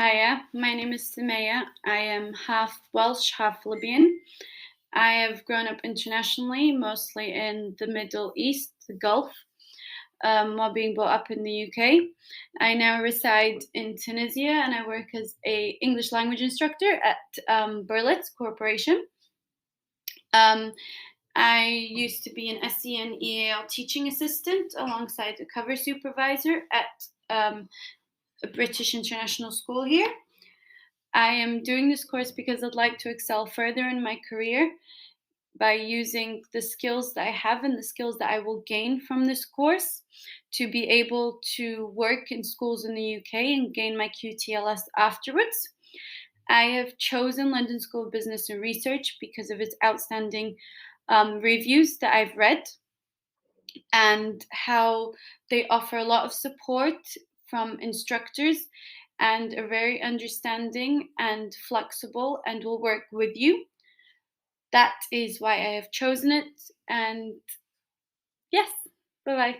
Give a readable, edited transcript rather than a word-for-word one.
Hiya, my name is Sumayyah. I am half Welsh, half Libyan. I have grown up internationally, mostly in the Middle East, the Gulf, while being brought up in the UK. I now reside in Tunisia and I work as a English language instructor at Berlitz Corporation. I used to be an SEN EAL teaching assistant alongside a cover supervisor at a British international school here. I am doing this course because I'd like to excel further in my career by using the skills that I have and the skills that I will gain from this course to be able to work in schools in the UK and gain my QTLS afterwards. I have chosen London School of Business and Research because of its outstanding reviews that I've read and how they offer a lot of support from instructors and are very understanding and flexible and will work with you. That is why I have chosen it. And yes, bye-bye.